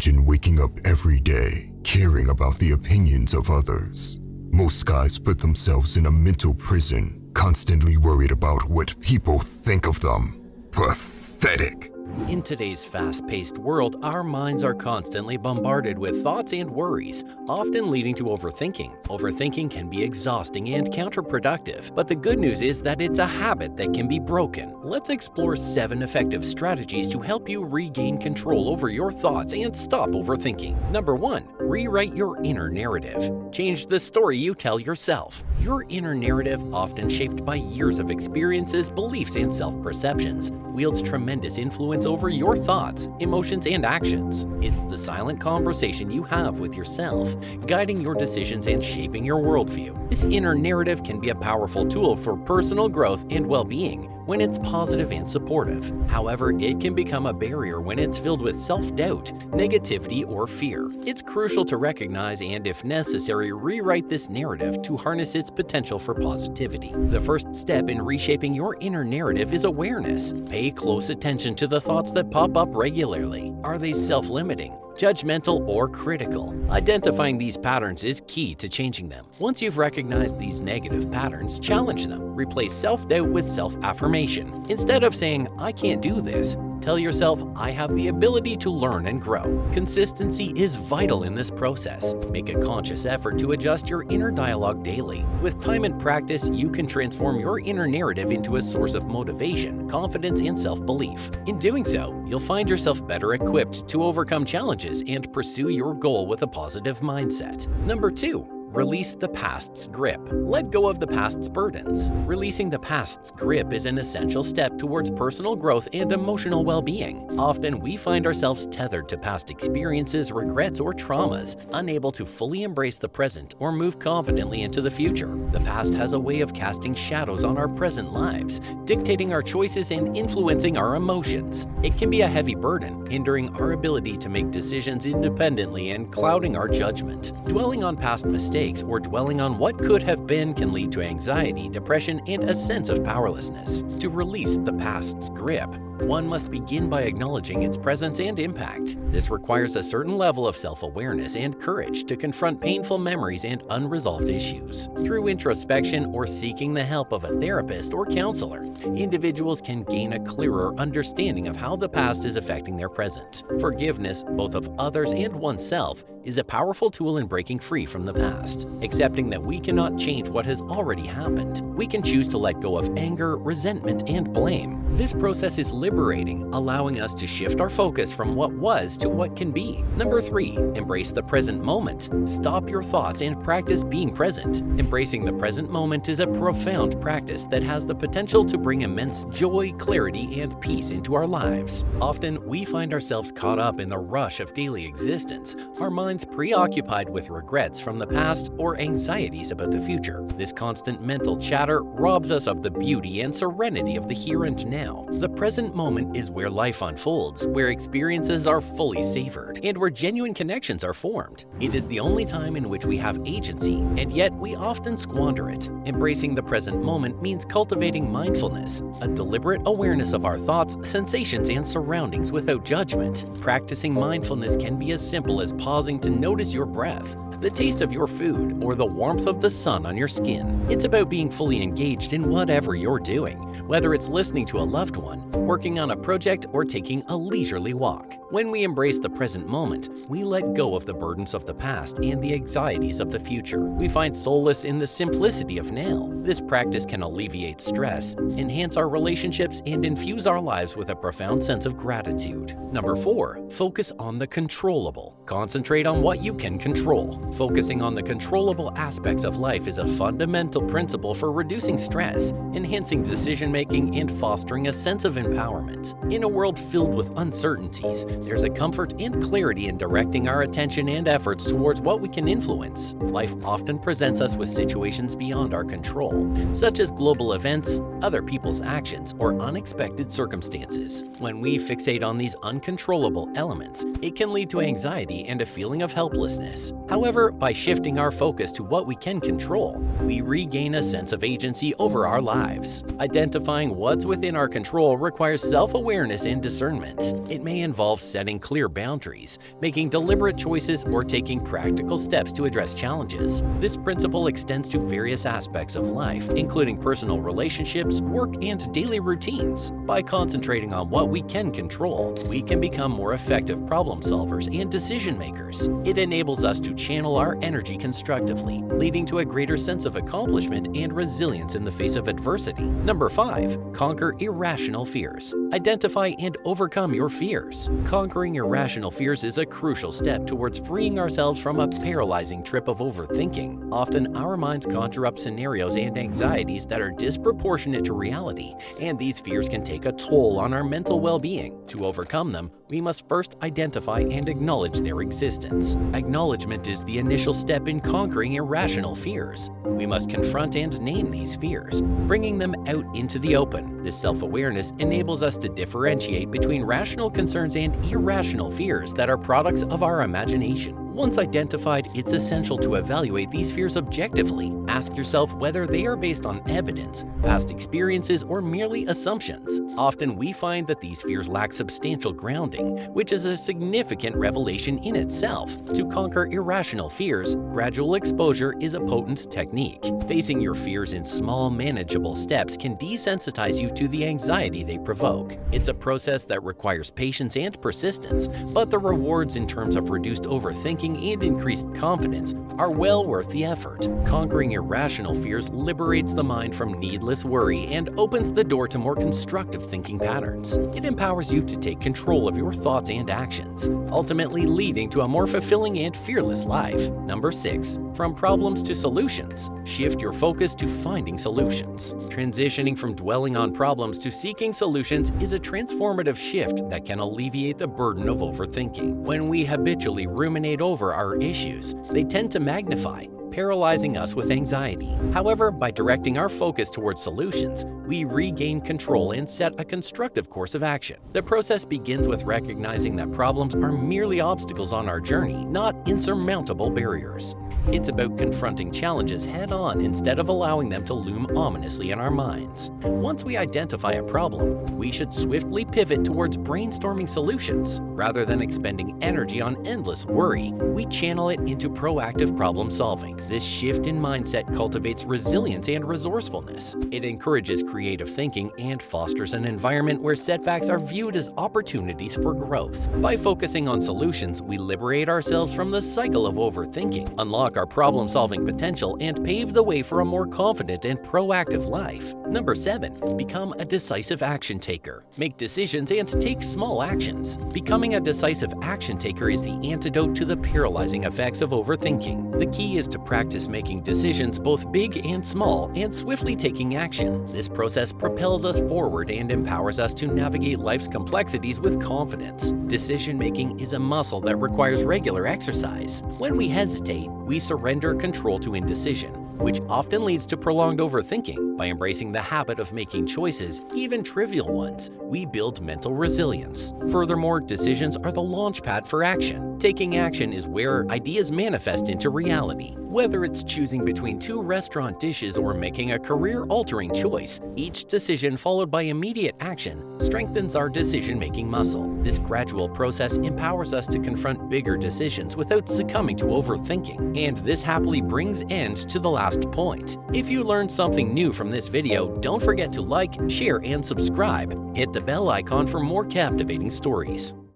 Imagine waking up every day caring about the opinions of others. Most guys put themselves in a mental prison, constantly worried about what people think of them. Pathetic. In today's fast-paced world, our minds are constantly bombarded with thoughts and worries, often leading to overthinking. Overthinking can be exhausting and counterproductive, but the good news is that it's a habit that can be broken. Let's explore 7 effective strategies to help you regain control over your thoughts and stop overthinking. Number 1. Rewrite your inner narrative. Change the story you tell yourself. Your inner narrative, often shaped by years of experiences, beliefs, and self-perceptions, wields tremendous influence over your thoughts, emotions, and actions. It's the silent conversation you have with yourself, guiding your decisions and shaping your worldview. This inner narrative can be a powerful tool for personal growth and well-being when it's positive and supportive. However, it can become a barrier when it's filled with self-doubt, negativity, or fear. It's crucial to recognize and, if necessary, rewrite this narrative to harness its potential for positivity. The first step in reshaping your inner narrative is awareness. Pay close attention to the thoughts that pop up regularly. Are they self-limiting, judgmental, or critical? Identifying these patterns is key to changing them. Once you've recognized these negative patterns, challenge them. Replace self-doubt with self-affirmation. Instead of saying, "I can't do this," tell yourself, "I have the ability to learn and grow." Consistency is vital in this process. Make a conscious effort to adjust your inner dialogue daily. With time and practice, you can transform your inner narrative into a source of motivation, confidence, and self-belief. In doing so, you'll find yourself better equipped to overcome challenges and pursue your goal with a positive mindset. Number 2. Release the past's grip. Let go of the past's burdens. Releasing the past's grip is an essential step towards personal growth and emotional well-being. Often, we find ourselves tethered to past experiences, regrets, or traumas, unable to fully embrace the present or move confidently into the future. The past has a way of casting shadows on our present lives, dictating our choices and influencing our emotions. It can be a heavy burden, hindering our ability to make decisions independently and clouding our judgment. Dwelling on past mistakes or dwelling on what could have been can lead to anxiety, depression, and a sense of powerlessness. To release the past's grip, one must begin by acknowledging its presence and impact. This requires a certain level of self-awareness and courage to confront painful memories and unresolved issues. Through introspection or seeking the help of a therapist or counselor, individuals can gain a clearer understanding of how the past is affecting their present. Forgiveness, both of others and oneself, is a powerful tool in breaking free from the past. Accepting that we cannot change what has already happened, we can choose to let go of anger, resentment, and blame. This process is liberating, allowing us to shift our focus from what was to what can be. Number 3. Embrace the present moment. Stop your thoughts and practice being present. Embracing the present moment is a profound practice that has the potential to bring immense joy, clarity, and peace into our lives. Often, we find ourselves caught up in the rush of daily existence, our minds preoccupied with regrets from the past or anxieties about the future. This constant mental chatter robs us of the beauty and serenity of the here and now. The present moment is where life unfolds, where experiences are fully savored, and where genuine connections are formed. It is the only time in which we have agency, and yet we often squander it. Embracing the present moment means cultivating mindfulness, a deliberate awareness of our thoughts, sensations, and surroundings without judgment. Practicing mindfulness can be as simple as pausing to notice your breath, the taste of your food, or the warmth of the sun on your skin. It's about being fully engaged in whatever you're doing, whether it's listening to a loved one, working on a project, or taking a leisurely walk. When we embrace the present moment, we let go of the burdens of the past and the anxieties of the future. We find solace in the simplicity of now. This practice can alleviate stress, enhance our relationships, and infuse our lives with a profound sense of gratitude. Number 4. Focus on the controllable. Concentrate on what you can control. Focusing on the controllable aspects of life is a fundamental principle for reducing stress, enhancing decision-making, and fostering a sense of empowerment. In a world filled with uncertainties, there's a comfort and clarity in directing our attention and efforts towards what we can influence. Life often presents us with situations beyond our control, such as global events, other people's actions, or unexpected circumstances. When we fixate on these uncontrollable elements, it can lead to anxiety and a feeling of helplessness. However, However, by shifting our focus to what we can control, we regain a sense of agency over our lives. Identifying what's within our control requires self-awareness and discernment. It may involve setting clear boundaries, making deliberate choices, or taking practical steps to address challenges. This principle extends to various aspects of life, including personal relationships, work, and daily routines. By concentrating on what we can control, we can become more effective problem solvers and decision makers. It enables us to channel our energy constructively, leading to a greater sense of accomplishment and resilience in the face of adversity. Number 5. Conquer irrational fears. Identify and overcome your fears. Conquering irrational fears is a crucial step towards freeing ourselves from a paralyzing trip of overthinking. Often, our minds conjure up scenarios and anxieties that are disproportionate to reality, and these fears can take a toll on our mental well-being. To overcome them, we must first identify and acknowledge their existence. Acknowledgement is the initial step in conquering irrational fears. We must confront and name these fears, bringing them out into the open. This self-awareness enables us to differentiate between rational concerns and irrational fears that are products of our imagination. Once identified, it's essential to evaluate these fears objectively. Ask yourself whether they are based on evidence, past experiences, or merely assumptions. Often we find that these fears lack substantial grounding, which is a significant revelation in itself. To conquer irrational fears, gradual exposure is a potent technique. Facing your fears in small, manageable steps can desensitize you to the anxiety they provoke. It's a process that requires patience and persistence, but the rewards in terms of reduced overthinking and increased confidence are well worth the effort. Conquering irrational fears liberates the mind from needless worry and opens the door to more constructive thinking patterns. It empowers you to take control of your thoughts and actions, ultimately leading to a more fulfilling and fearless life. Number 6. From problems to solutions. Shift your focus to finding solutions. Transitioning from dwelling on problems to seeking solutions is a transformative shift that can alleviate the burden of overthinking. When we habitually ruminate over our issues, they tend to magnify, paralyzing us with anxiety. However, by directing our focus towards solutions, we regain control and set a constructive course of action. The process begins with recognizing that problems are merely obstacles on our journey, not insurmountable barriers. It's about confronting challenges head-on instead of allowing them to loom ominously in our minds. Once we identify a problem, we should swiftly pivot towards brainstorming solutions. Rather than expending energy on endless worry, we channel it into proactive problem solving. This shift in mindset cultivates resilience and resourcefulness. It encourages creative thinking and fosters an environment where setbacks are viewed as opportunities for growth. By focusing on solutions, we liberate ourselves from the cycle of overthinking, unlock our problem-solving potential, and pave the way for a more confident and proactive life. Number 7. Become a decisive action taker. Make decisions and take small actions. Becoming a decisive action taker is the antidote to the paralyzing effects of overthinking. The key is to practice making decisions both big and small and swiftly taking action. This process propels us forward and empowers us to navigate life's complexities with confidence. Decision-making is a muscle that requires regular exercise. When we hesitate, we surrender control to indecision, which often leads to prolonged overthinking. By embracing the habit of making choices, even trivial ones, we build mental resilience. Furthermore, decisions are the launchpad for action. Taking action is where ideas manifest into reality. Whether it's choosing between 2 restaurant dishes or making a career-altering choice, each decision followed by immediate action strengthens our decision-making muscle. This gradual process empowers us to confront bigger decisions without succumbing to overthinking. And this happily brings end to the last point. If you learned something new from this video, don't forget to like, share, and subscribe. Hit the bell icon for more captivating stories.